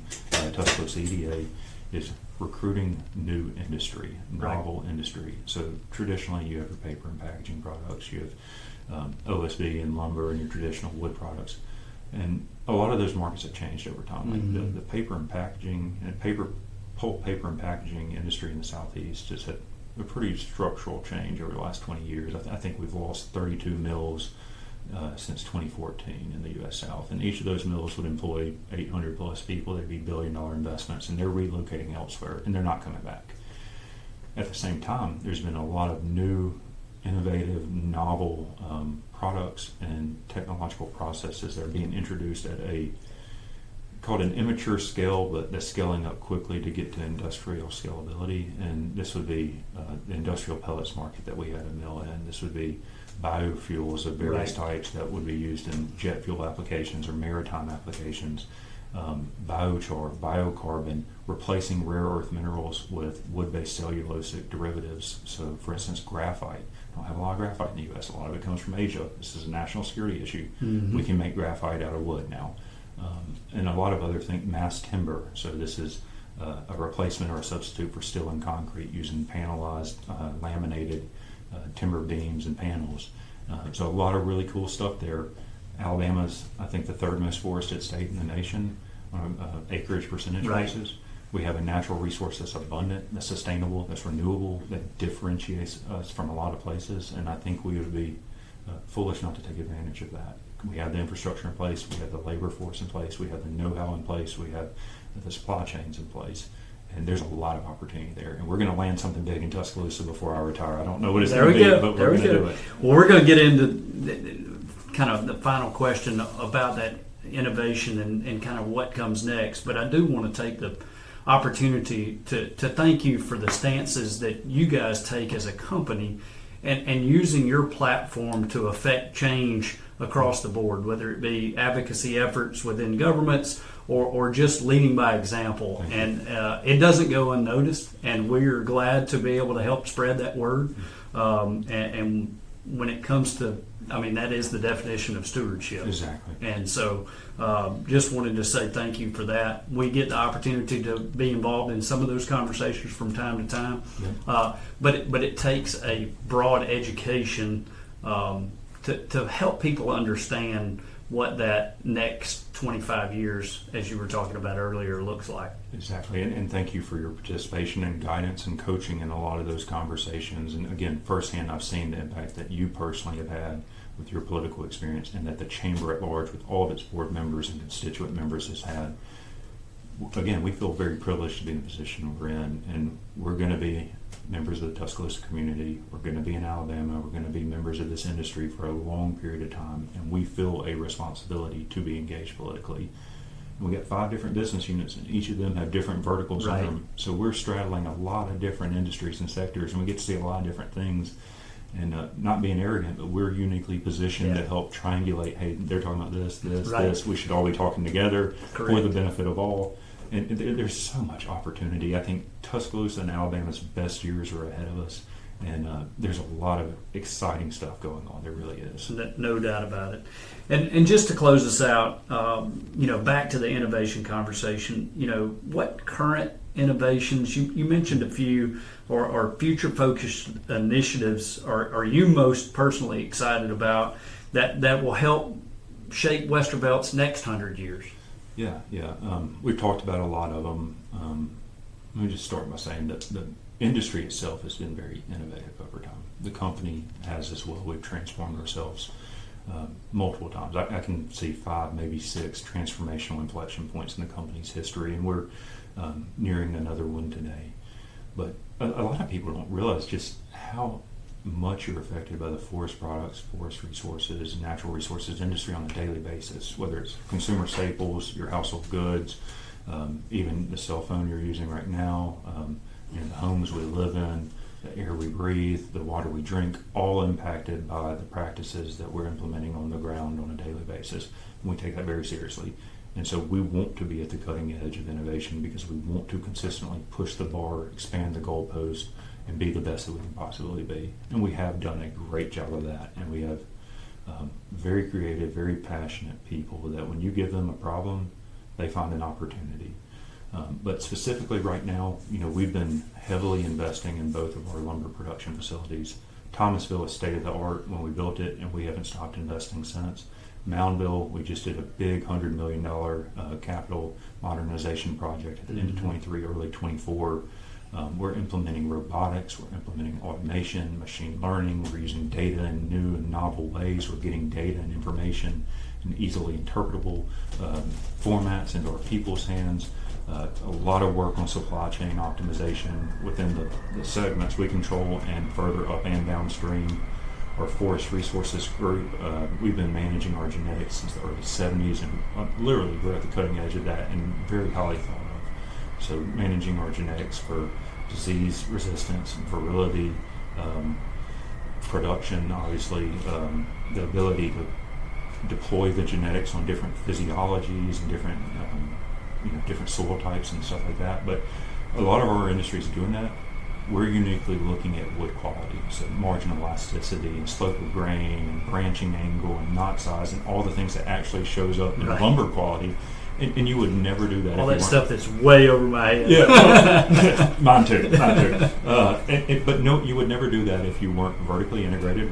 Tuscaloosa EDA, is recruiting new industry, novel industry. So traditionally you have your paper and packaging products, you have OSB and lumber and your traditional wood products. And a lot of those markets have changed over time. Like the paper and packaging and pulp paper and packaging industry in the Southeast has had a pretty structural change over the last 20 years. I think we've lost 32 mills since 2014 in the U.S. South, and each of those mills would employ 800 plus people. They'd be billion-dollar investments, and they're relocating elsewhere, and they're not coming back. At the same time, there's been a lot of new, innovative, novel products and technological processes that are being introduced at called an immature scale, but they're scaling up quickly to get to industrial scalability. And this would be the industrial pellets market that we had a mill in. This would be biofuels of various types that would be used in jet fuel applications or maritime applications, biochar, biocarbon, replacing rare earth minerals with wood-based cellulosic derivatives. So, for instance, graphite. We don't have a lot of graphite in the U.S. A lot of it comes from Asia. This is a national security issue. We can make graphite out of wood now. And a lot of other things, mass timber. So this is a replacement or a substitute for steel and concrete using panelized, laminated timber beams and panels. So a lot of really cool stuff there. Alabama's, I think, the third most forested state in the nation on acreage percentage basis. We have a natural resource that's abundant, that's sustainable, that's renewable, that differentiates us from a lot of places. And I think we would be foolish not to take advantage of that. We have the infrastructure in place, we have the labor force in place, we have the know-how in place, we have the supply chains in place, and there's a lot of opportunity there. And we're going to land something big in Tuscaloosa before I retire. I don't know what it's going to be, but we're going to do it. Well, we're going to get into kind of the final question about that innovation and kind of what comes next. But I do want to take the opportunity to thank you for the stances that you guys take as a company and using your platform to affect change across the board, whether it be advocacy efforts within governments or just leading by example. And it doesn't go unnoticed, and we're glad to be able to help spread that word. And when it comes to, I mean, that is the definition of stewardship. Exactly. And so just wanted to say thank you for that. We get the opportunity to be involved in some of those conversations from time to time. But it takes a broad education to help people understand what that next 25 years, as you were talking about earlier, looks like. Exactly, and thank you for your participation and guidance and coaching in a lot of those conversations. And again, firsthand, I've seen the impact that you personally have had with your political experience, and that the Chamber at large, with all of its board members and constituent members, has had. Again, we feel very privileged to be in the position we're in, and we're going to be members of the Tuscaloosa community. We're going to be in Alabama. We're going to be members of this industry for a long period of time, and we feel a responsibility to be engaged politically. And we got 5 different business units, and each of them have different verticals in them. So we're straddling a lot of different industries and sectors, and we get to see a lot of different things. And not being arrogant, but we're uniquely positioned to help triangulate. Hey, they're talking about this. We should all be talking together for the benefit of all. And there's so much opportunity. I think Tuscaloosa and Alabama's best years are ahead of us, and there's a lot of exciting stuff going on. There really is. No doubt about it. And just to close us out, back to the innovation conversation. What current innovations, you mentioned a few, or future focused initiatives are you most personally excited about that will help shape Westervelt's next 100 years? Yeah. We've talked about a lot of them. Let me just start by saying that the industry itself has been very innovative over time. The company has as well. We've transformed ourselves multiple times. I can see 5, maybe 6 transformational inflection points in the company's history, and we're nearing another one today. But a lot of people don't realize just how much you're affected by the forest products, forest resources, natural resources industry on a daily basis, whether it's consumer staples, your household goods, even the cell phone you're using right now, the homes we live in, the air we breathe, the water we drink, all impacted by the practices that we're implementing on the ground on a daily basis. And we take that very seriously. And so we want to be at the cutting edge of innovation because we want to consistently push the bar, expand the goalpost, and be the best that we can possibly be. And we have done a great job of that. And we have very creative, very passionate people that when you give them a problem, they find an opportunity. But specifically right now, we've been heavily investing in both of our lumber production facilities. Thomasville is state of the art when we built it, and we haven't stopped investing since. Moundville, we just did a big $100 million capital modernization project at the end of 23, early 24. We're implementing robotics, we're implementing automation, machine learning, we're using data in new and novel ways, we're getting data and information in easily interpretable formats into our people's hands. A lot of work on supply chain optimization within the segments we control and further up and downstream. Our forest resources group, we've been managing our genetics since the early 70s, and literally we're at the cutting edge of that and very highly thought of. So managing our genetics for disease resistance and virility, production, obviously, the ability to deploy the genetics on different physiologies and different different soil types and stuff like that. But a lot of our industry is doing that. We're uniquely looking at wood quality, so marginal elasticity and slope of grain and branching angle and knot size and all the things that actually shows up in lumber quality. And you would never do that. All that stuff that's way over my head. Yeah, mine too. But no, you would never do that if you weren't vertically integrated.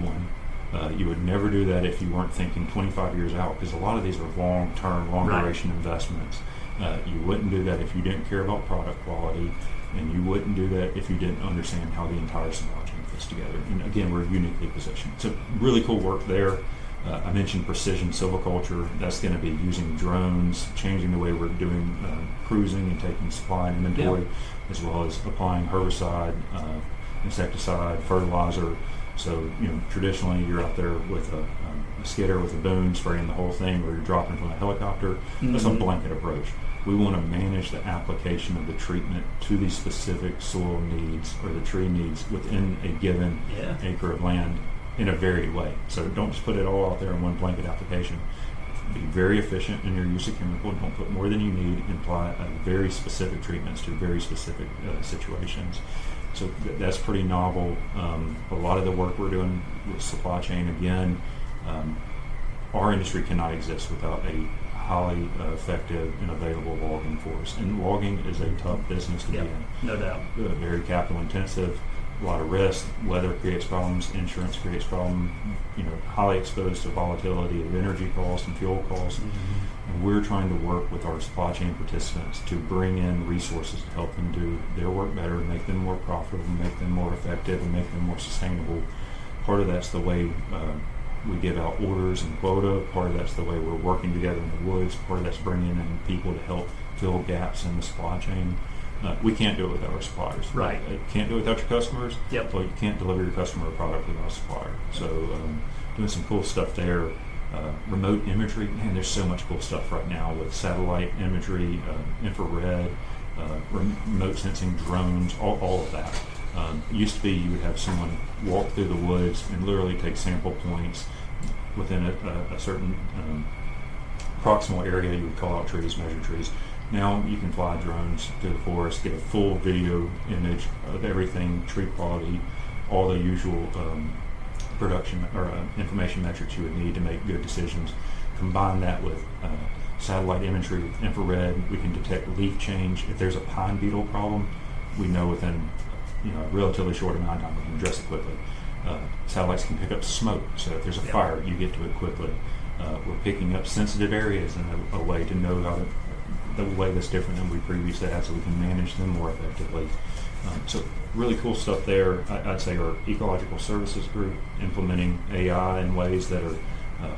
You would never do that if you weren't thinking 25 years out, because a lot of these are long-term, long-duration investments. You wouldn't do that if you didn't care about product quality, and you wouldn't do that if you didn't understand how the entire supply chain fits together. And again, we're uniquely positioned. So really cool work there. I mentioned precision silviculture. That's going to be using drones, changing the way we're doing cruising and taking supply and inventory, as well as applying herbicide, insecticide, fertilizer. So, traditionally you're out there with a skidder with a boom spraying the whole thing, or you're dropping from a helicopter. That's a blanket approach. We want to manage the application of the treatment to the specific soil needs or the tree needs within a given acre of land in a varied way. So don't just put it all out there in one blanket application. Be very efficient in your use of chemical. Don't put more than you need. Apply very specific treatments to very specific situations. So that's pretty novel. A lot of the work we're doing with supply chain, again, our industry cannot exist without a highly effective and available logging force. And logging is a tough business to be in. No doubt. Very capital intensive, a lot of risk. Weather creates problems, insurance creates problems, highly exposed to volatility of energy costs and fuel costs. And we're trying to work with our supply chain participants to bring in resources to help them do their work better, make them more profitable, make them more effective, and make them more sustainable. Part of that's the way we give out orders and quota. Part of that's the way we're working together in the woods. Part of that's bringing in people to help fill gaps in the supply chain. We can't do it without our suppliers. Right. You can't do it without your customers. Yep. Well, you can't deliver your customer a product without a supplier. So doing some cool stuff there. Remote imagery, man, there's so much cool stuff right now with satellite imagery, infrared, remote sensing, drones, all of that. It used to be you would have someone walk through the woods and literally take sample points within a certain proximal area. You would call out trees, measure trees. Now you can fly drones through the forest, get a full video image of everything, tree quality, all the usual production or information metrics you would need to make good decisions. Combine that with satellite imagery, with infrared, we can detect leaf change. If there's a pine beetle problem, we know within a relatively short amount of time we can address it quickly. Satellites can pick up smoke, so if there's a fire, you get to it quickly. We're picking up sensitive areas in a way to know how to, the way that's different than we previously had, so we can manage them more effectively. So really cool stuff there. I'd say our ecological services group implementing AI in ways that are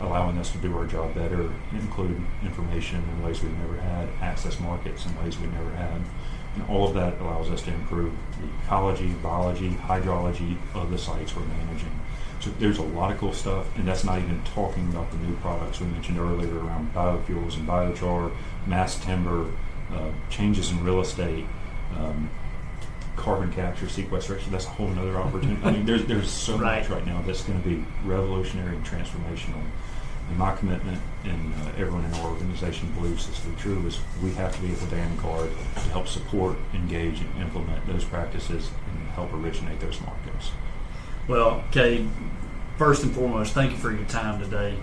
allowing us to do our job better, include information in ways we've never had, access markets in ways we never had. And all of that allows us to improve the ecology, biology, hydrology of the sites we're managing. So there's a lot of cool stuff, and that's not even talking about the new products we mentioned earlier around biofuels and biochar, mass timber, changes in real estate, carbon capture, sequestration. That's a whole nother opportunity. I mean, there's so much right now that's going to be revolutionary and transformational. And my commitment, and everyone in our organization believes this to be true, is we have to be at the vanguard to help support, engage, and implement those practices and help originate those markets. Well, Cade, first and foremost, thank you for your time today.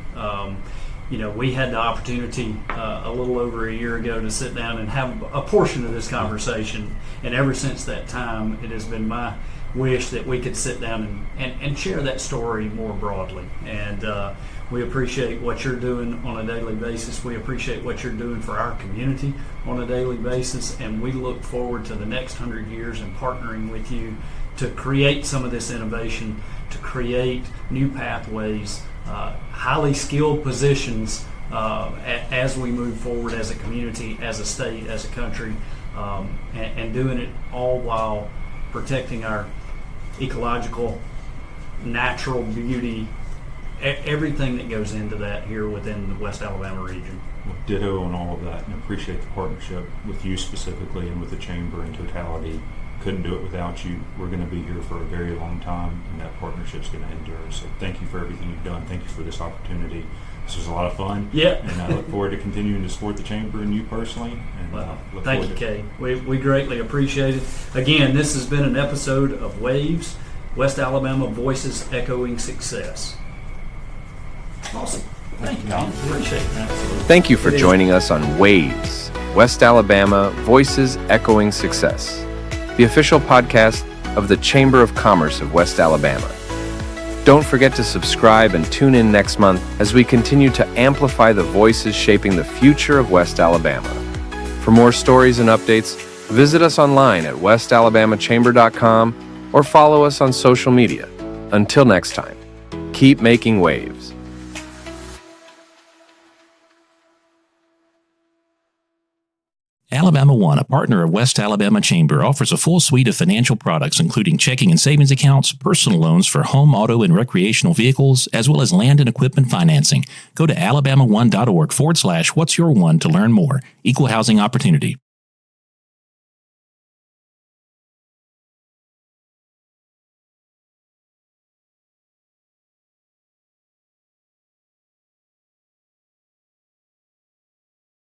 We had the opportunity a little over a year ago to sit down and have a portion of this conversation, and ever since that time, it has been my wish that we could sit down and share that story more broadly. And we appreciate what you're doing on a daily basis. We appreciate what you're doing for our community on a daily basis, and we look forward to the next 100 years and partnering with you to create some of this innovation, to create new pathways, highly skilled positions as we move forward as a community, as a state, as a country, and doing it all while protecting our ecological, natural beauty, everything that goes into that here within the West Alabama region. Well, ditto on all of that, and appreciate the partnership with you specifically and with the Chamber in totality. Couldn't do it without you. We're going to be here for a very long time, and that partnership's going to endure. So thank you for everything you've done. Thank you for this opportunity. This was a lot of fun. Yeah. And I look forward to continuing to support the Chamber and you personally. And thank you, Cade. We greatly appreciate it. Again, this has been an episode of Waves, West Alabama Voices Echoing Success. Awesome. Thank you. Appreciate it. Absolutely. Thank you for joining us on Waves, West Alabama Voices Echoing Success, the official podcast of the Chamber of Commerce of West Alabama. Don't forget to subscribe and tune in next month as we continue to amplify the voices shaping the future of West Alabama. For more stories and updates, visit us online at westalabamachamber.com or follow us on social media. Until next time, keep making waves. Alabama One, a partner of West Alabama Chamber, offers a full suite of financial products including checking and savings accounts, personal loans for home, auto, and recreational vehicles, as well as land and equipment financing. Go to alabama1.org/what's your one to learn more. Equal housing opportunity.